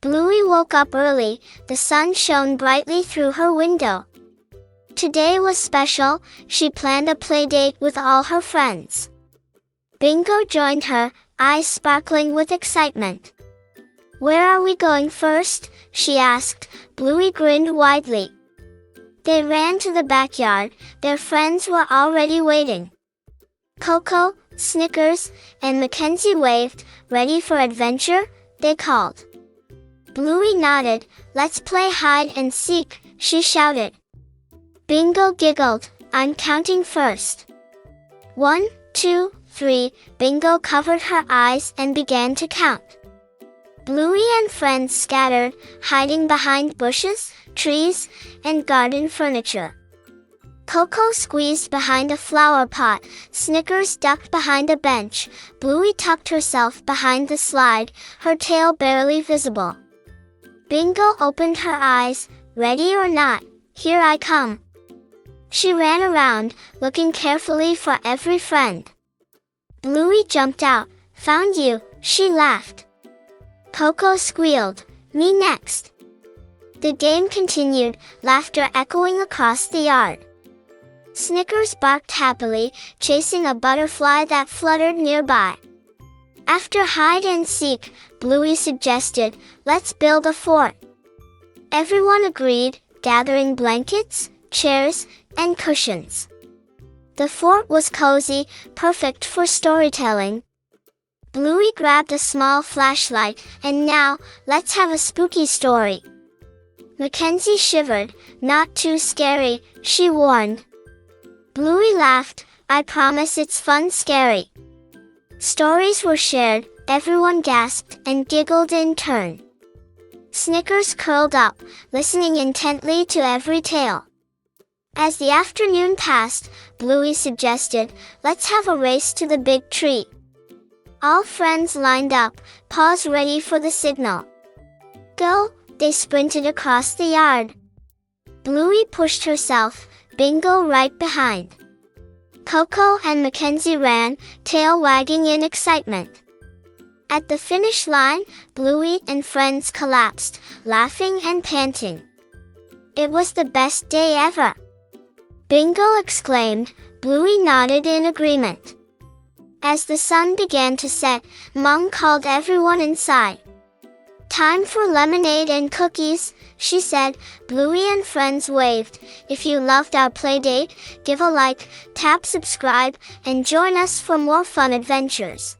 Bluey woke up early. The sun shone brightly through her window. Today was special. She planned a play date with all her friends. Bingo joined her, eyes sparkling with excitement. "Where are we going first?" she asked. Bluey grinned widely. They ran to the backyard. Their friends were already waiting. Coco, Snickers, and Mackenzie waved. "Ready for adventure?" they called. Bluey nodded. "Let's play hide and seek," she shouted. Bingo giggled. "I'm counting first." 1, 2, 3. Bingo covered her eyes and began to count. Bluey and friends scattered, hiding behind bushes, trees, and garden furniture. Coco squeezed behind a flower pot. Snickers ducked behind a bench. Bluey tucked herself behind the slide, her tail barely visible. Bingo opened her eyes. "Ready or not, here I come." She ran around, looking carefully for every friend. Bluey jumped out. "Found you," she laughed. Coco squealed. "Me next." The game continued, laughter echoing across the yard. Snickers barked happily, chasing a butterfly that fluttered nearby. After hide and seek, Bluey suggested, "Let's build a fort." Everyone agreed, gathering blankets, chairs, and cushions. The fort was cozy, perfect for storytelling. Bluey grabbed a small flashlight. "And now, let's have a spooky story." Mackenzie shivered. "Not too scary," she warned. Bluey laughed. "I promise it's fun scary." Stories were shared, everyone gasped and giggled in turn. Snickers curled up, listening intently to every tale. As the afternoon passed, Bluey suggested, "Let's have a race to the big tree." All friends lined up, paws ready for the signal. "Go!" They sprinted across the yard. Bluey pushed herself, Bingo right behind. Coco and Mackenzie ran, tail wagging in excitement. At the finish line, Bluey and friends collapsed, laughing and panting. "It was the best day ever!" Bingo exclaimed. Bluey nodded in agreement. As the sun began to set, Mom called everyone inside. "Time for lemonade and cookies," she said. Bluey and friends waved. If you loved our playdate, give a like, tap subscribe, and join us for more fun adventures.